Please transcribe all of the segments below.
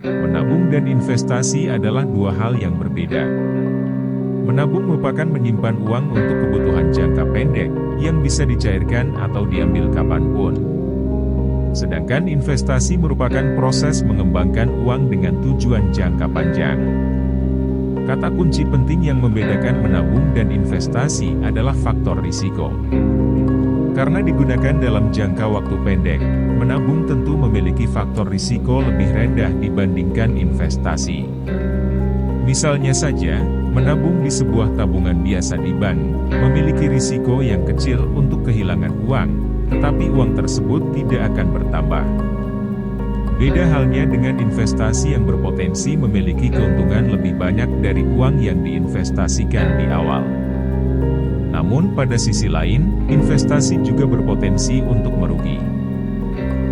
Menabung dan investasi adalah dua hal yang berbeda. Menabung merupakan menyimpan uang untuk kebutuhan jangka pendek, yang bisa dicairkan atau diambil kapanpun. Sedangkan investasi merupakan proses mengembangkan uang dengan tujuan jangka panjang. Kata kunci penting yang membedakan menabung dan investasi adalah faktor risiko. Karena digunakan dalam jangka waktu pendek, menabung tentu memiliki faktor risiko lebih rendah dibandingkan investasi. Misalnya saja, menabung di sebuah tabungan biasa di bank, memiliki risiko yang kecil untuk kehilangan uang, tetapi uang tersebut tidak akan bertambah. Beda halnya dengan investasi yang berpotensi memiliki keuntungan lebih banyak dari uang yang diinvestasikan di awal. Namun pada sisi lain, investasi juga berpotensi untuk merugi.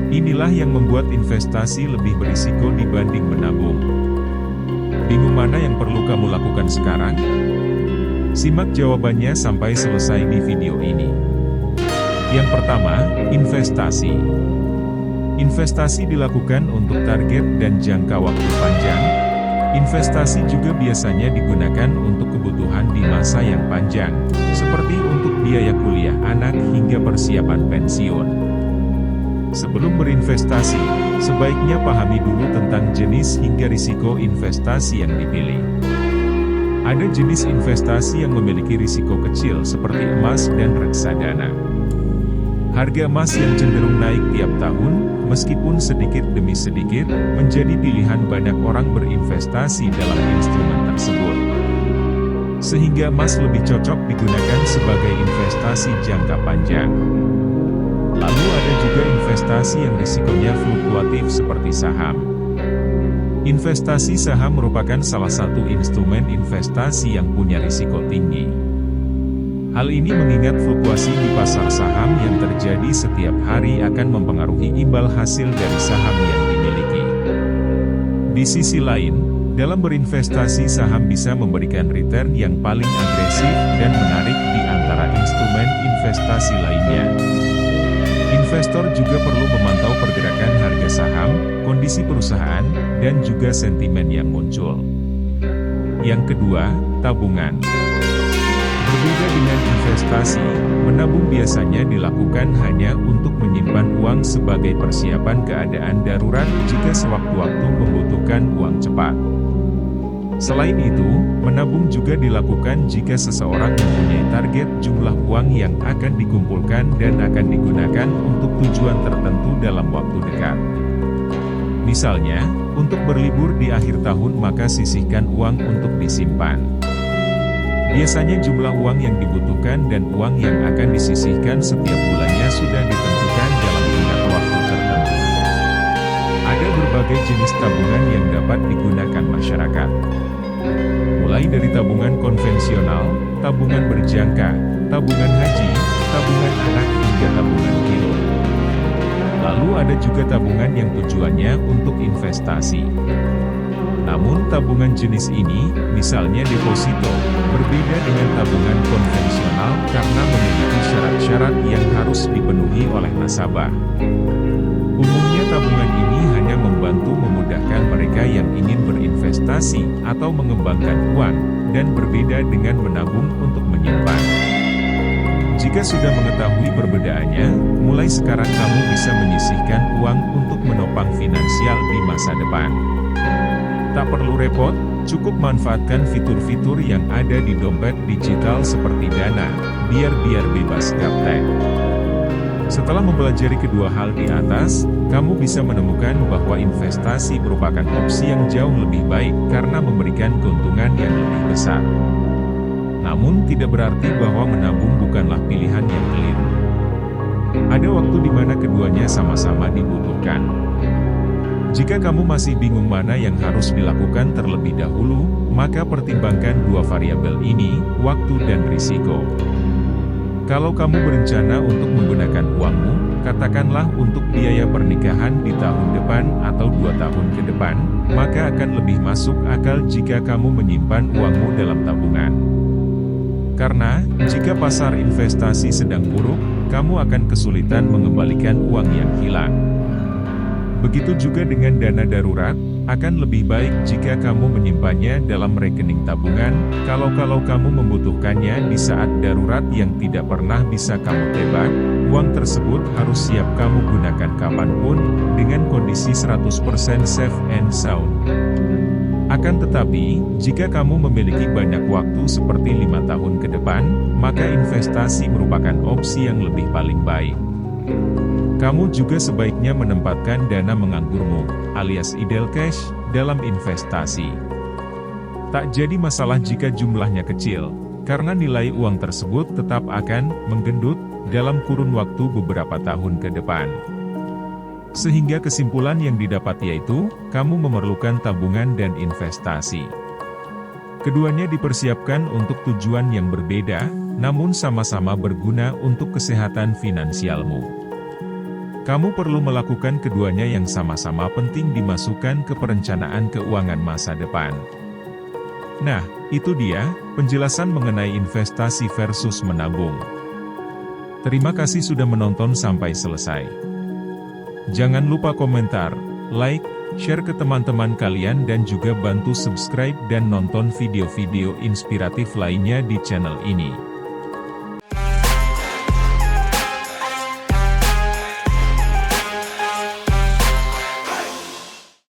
Inilah yang membuat investasi lebih berisiko dibanding menabung. Bingung mana yang perlu kamu lakukan sekarang? Simak jawabannya sampai selesai di video ini. Yang pertama, investasi. Investasi dilakukan untuk target dan jangka waktu panjang. Investasi juga biasanya digunakan untuk kebutuhan di masa yang panjang, seperti untuk biaya kuliah anak hingga persiapan pensiun. Sebelum berinvestasi, sebaiknya pahami dulu tentang jenis hingga risiko investasi yang dipilih. Ada jenis investasi yang memiliki risiko kecil seperti emas dan reksadana. Harga emas yang cenderung naik tiap tahun, meskipun sedikit demi sedikit, menjadi pilihan banyak orang berinvestasi dalam instrumen tersebut. Sehingga emas lebih cocok digunakan sebagai investasi jangka panjang. Lalu ada juga investasi yang risikonya fluktuatif seperti saham. Investasi saham merupakan salah satu instrumen investasi yang punya risiko tinggi. Hal ini mengingat fluktuasi di pasar saham yang terjadi setiap hari akan mempengaruhi imbal hasil dari saham yang dimiliki. Di sisi lain, dalam berinvestasi saham bisa memberikan return yang paling agresif dan menarik di antara instrumen investasi lainnya. Investor juga perlu memantau pergerakan harga saham, kondisi perusahaan, dan juga sentimen yang muncul. Yang kedua, tabungan. Berbeda dengan investasi, menabung biasanya dilakukan hanya untuk menyimpan uang sebagai persiapan keadaan darurat jika sewaktu-waktu membutuhkan uang cepat. Selain itu, menabung juga dilakukan jika seseorang mempunyai target jumlah uang yang akan dikumpulkan dan akan digunakan untuk tujuan tertentu dalam waktu dekat. Misalnya, untuk berlibur di akhir tahun maka sisihkan uang untuk disimpan. Biasanya jumlah uang yang dibutuhkan dan uang yang akan disisihkan setiap bulannya sudah ditentukan dalam tenggat waktu tertentu. Ada berbagai jenis tabungan yang dapat digunakan masyarakat. Mulai dari tabungan konvensional, tabungan berjangka, tabungan haji, tabungan anak hingga tabungan giro. Lalu ada juga tabungan yang tujuannya untuk investasi. Namun tabungan jenis ini, misalnya deposito, berbeda dengan tabungan konvensional karena memiliki syarat-syarat yang harus dipenuhi oleh nasabah. Umumnya tabungan ini hanya membantu memudahkan mereka yang ingin berinvestasi atau mengembangkan uang, dan berbeda dengan menabung untuk menyimpan. Jika sudah mengetahui perbedaannya, mulai sekarang kamu bisa menyisihkan uang untuk menopang finansial di masa depan. Tak perlu repot, cukup manfaatkan fitur-fitur yang ada di dompet digital seperti Dana, biar bebas gaptek. Setelah mempelajari kedua hal di atas, kamu bisa menemukan bahwa investasi merupakan opsi yang jauh lebih baik karena memberikan keuntungan yang lebih besar. Namun tidak berarti bahwa menabung bukanlah pilihan yang keliru. Ada waktu di mana keduanya sama-sama dibutuhkan. Jika kamu masih bingung mana yang harus dilakukan terlebih dahulu, maka pertimbangkan dua variabel ini, waktu dan risiko. Kalau kamu berencana untuk menggunakan uangmu, katakanlah untuk biaya pernikahan di tahun depan atau 2 tahun ke depan, maka akan lebih masuk akal jika kamu menyimpan uangmu dalam tabungan. Karena, jika pasar investasi sedang buruk, kamu akan kesulitan mengembalikan uang yang hilang. Begitu juga dengan dana darurat, Akan lebih baik jika kamu menyimpannya dalam rekening tabungan, kalau kamu membutuhkannya di saat darurat yang tidak pernah bisa kamu tebak, uang tersebut harus siap kamu gunakan kapanpun, dengan kondisi 100% safe and sound. Akan tetapi, jika kamu memiliki banyak waktu seperti 5 tahun ke depan, maka investasi merupakan opsi yang lebih paling baik. Kamu juga sebaiknya menempatkan dana menganggurmu, alias idle cash, dalam investasi. Tak jadi masalah jika jumlahnya kecil, karena nilai uang tersebut tetap akan menggendut dalam kurun waktu beberapa tahun ke depan. Sehingga kesimpulan yang didapat yaitu, kamu memerlukan tabungan dan investasi. Keduanya dipersiapkan untuk tujuan yang berbeda, namun sama-sama berguna untuk kesehatan finansialmu. Kamu perlu melakukan keduanya yang sama-sama penting dimasukkan ke perencanaan keuangan masa depan. Nah, itu dia, penjelasan mengenai investasi versus menabung. Terima kasih sudah menonton sampai selesai. Jangan lupa komentar, like, share ke teman-teman kalian dan juga bantu subscribe dan nonton video-video inspiratif lainnya di channel ini.